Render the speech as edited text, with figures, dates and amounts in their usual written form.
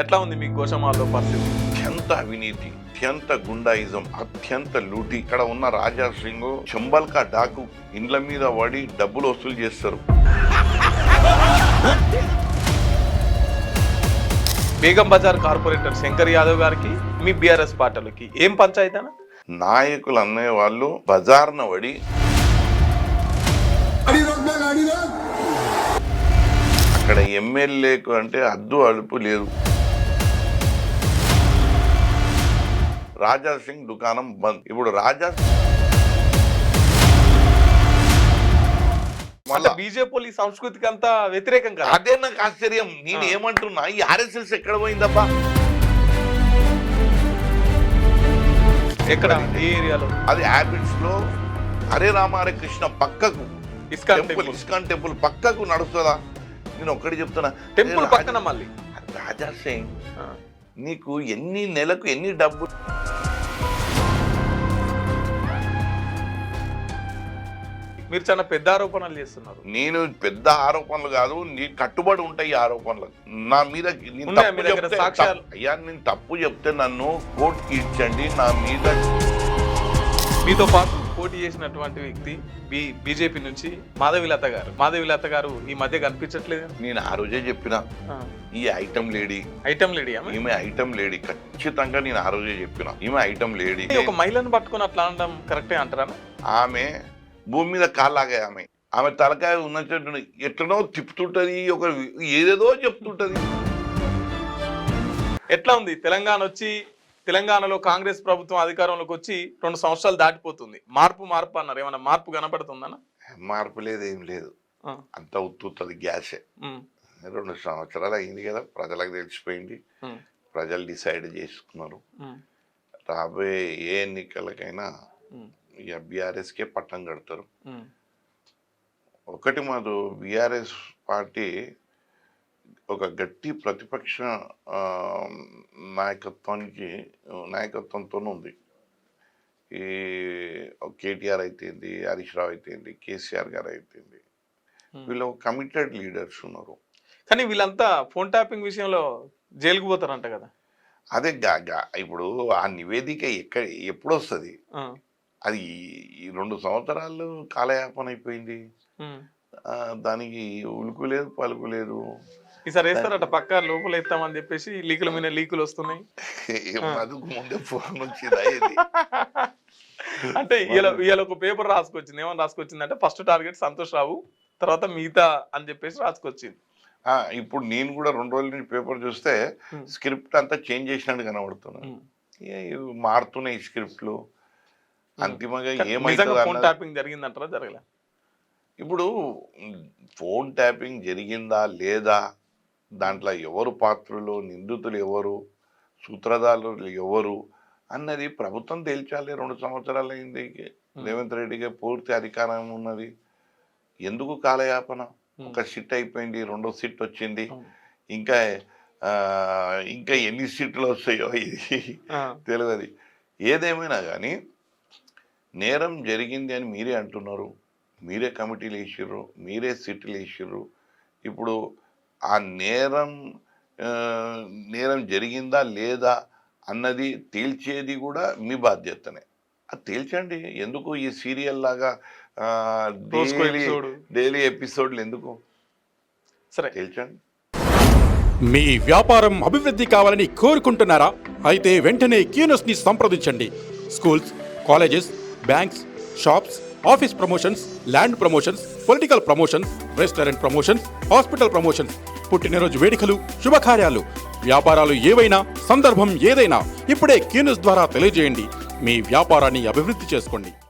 ఎట్లా ఉంది మీ గోషమాల్లో పరిస్థితి? అత్యంత అవినీతి, అత్యంత గుండాయిజం, అత్యంత లూటి. ఇక్కడ ఉన్న రాజా సింగ్ చంబల్కా డాకు ఇండ్ల మీద పడి డబ్బులు వసూలు చేస్తారు. బేగం బజార్ కార్పొరేటర్ శంకర్ యాదవ్ గారికి మీ బీఆర్ఎస్ పార్టీలకి ఏం పంచాయతీనా? నాయకులు అనే వాళ్ళు బజార్న పడి అక్కడ ఎమ్మెల్యేకు అంటే అద్దు అదుపు లేదు. రాజా సింగ్ దుకాణం బంద్. ఇప్పుడు రాజా అంటే బీజేపీ ఈ సంస్కృతికి అంతా వ్యతిరేకం కదా. అదే నాకు ఆశ్చర్యం. నేను ఏమంటున్నా, ఈ ఆర్ఎస్ఎస్ ఎక్కడ పోయిందబ్బా? ఎక్కడ, ఏ ఏరియాలో? అది హ్యాబిట్స్ లో హరే రామ హరే కృష్ణ పక్కకు ఇస్కాన్ టెంపుల్ పక్కకు నడుస్తుందా? నేను ఒక్కటి చెప్తున్నా, టెంపుల్ పక్కన మళ్ళీ రాజా సింగ్ నీకు నెలకు ఎన్ని డబ్బు మీరు చాలా పెద్ద ఆరోపణలు చేస్తున్నారు. నేను పెద్ద ఆరోపణలు కాదు, నీ కట్టుబడి ఉంటాయి ఈ ఆరోపణలు నా మీద. అయ్యా నేను తప్పు చెప్తే నన్ను కోర్టుకి ఇచ్చండి. నా మీద మీతో పాటు పోటీ చేసినటువంటి వ్యక్తి బీజేపీ నుంచి మాధవిలత గారు ఈ మధ్య కనిపించట్లేదు. నేను ఆ రోజే చెప్పిన ఈ ఐటమ్ లేడీ ఈమె ఐటమ్ లేడీ ఖచ్చితంగా. నేను ఆ రోజే చెప్పిన ఈమె ఐటమ్ లేడీ. ఒక మహిళను పట్టుకుని అట్లా అనడం కరెక్టే అంటారా? ఆమె భూమి మీద కాళ్ళాగా ఆమె తలకాయ ఉన్న చెట్టు ఎట్లనో తిప్పుతుంటది, ఒక ఏదేదో చెప్తుంటది. ఎట్లా ఉంది తెలంగాణలో కాంగ్రెస్ ప్రభుత్వం అధికారంలోకి వచ్చి 2 సంవత్సరాలు దాటిపోతుంది. మార్పు అన్నారు. ఏమన్నా మార్పు కనపడుతుందన్నా? మార్పు లేదు, ఏం లేదు. అంత ఉత్తుతుంది గ్యాసే. 2 సంవత్సరాలు అయింది కదా, ప్రజలకు తెలిసిపోయింది. ప్రజలు డిసైడ్ చేసుకున్నారు. రాబోయే ఏ ఎన్నికలకైనా ఇక బీఆర్ఎస్కే పట్టం కడతారు. ఒకటి మాకు బీఆర్ఎస్ పార్టీ ఒక గట్టి ప్రతిపక్ష నాయకత్వంతో ఉంది. ఈ కేటీఆర్ అయితేంది, హరీష్ రావు అయితేంది, కేసీఆర్ గారు అయితేంది, వీళ్ళు కమిటెడ్ లీడర్స్ ఉన్నారు. కానీ వీళ్ళంతా ఫోన్ ట్యాపింగ్ విషయంలో జైలుకు పోతారంట కదా. అదే ఇప్పుడు ఆ నివేదిక ఎప్పుడు వస్తుంది? అది 2 సంవత్సరాలు కాలయాపన అయిపోయింది. దానికి ఉలుకు లేదు, పలుకు లేదు. ఈసారి వేస్తారట పక్క లోపల ఎత్తామని చెప్పేసి లీకుల మీద లీకులు వస్తున్నాయి. ముందే ఫోన్ వచ్చింది. అంటే ఇవాళ ఒక పేపర్ రాసుకొచ్చింది. ఏమని రాసుకొచ్చింది అంటే ఫస్ట్ టార్గెట్ సంతోష్ రావు, తర్వాత మిగతా అని చెప్పేసి రాసుకొచ్చింది. ఇప్పుడు నేను కూడా 2 రోజుల నుంచి పేపర్ చూస్తే స్క్రిప్ట్ అంతా చేంజ్ చేసినట్టు కనబడుతున్నాను. మారుతున్నాయి స్క్రిప్ట్లు. అంతిమంగా ఏమైంది? ఫోన్ ట్యాపింగ్ జరిగిందంటారా, జరగలే? ఇప్పుడు ఫోన్ ట్యాపింగ్ జరిగిందా లేదా, దాంట్లో ఎవరు పాత్రలు, నిందితులు ఎవరు, సూత్రధారులు ఎవరు అన్నది ప్రభుత్వం తేల్చాలి. 2 సంవత్సరాలు అయింది. రేవంత్ రెడ్డికి పూర్తి అధికారం ఉన్నది. ఎందుకు కాలయాపన? ఒక సిట్ అయిపోయింది, 2వ సిట్ వచ్చింది. ఇంకా ఎన్ని సీట్లు వస్తాయో ఇది తెలియదు. ఏదేమైనా కానీ నేరం జరిగింది అని మీరే అంటున్నారు. మీరే కమిటీలు వేసిర్రు, మీరే సీట్లు వేసిర్రు. ఇప్పుడు ఆ నేరం జరిగిందా లేదా అన్నది తేల్చేది కూడా మీ బాధ్యతనే. అది తేల్చండి. ఎందుకు ఈ సీరియల్ లాగా డైలీ ఎపిసోడ్లు ఎందుకు? సరే తేల్చండి. మీ వ్యాపారం అభివృద్ధి కావాలని కోరుకుంటున్నారా? అయితే వెంటనే క్యూనస్ ని సంప్రదించండి. Schools, colleges, banks, shops, office promotions, land promotions, political promotions, restaurant promotions, hospital promotions, పుట్టినరోజు వేడుకలు, శుభకార్యాలు, వ్యాపారాలు ఏవైనా, సందర్భం ఏదైనా ఇప్పుడే క్యూనస్ ద్వారా తెలియజేయండి. మీ వ్యాపారాన్ని అభివృద్ధి చేసుకోండి.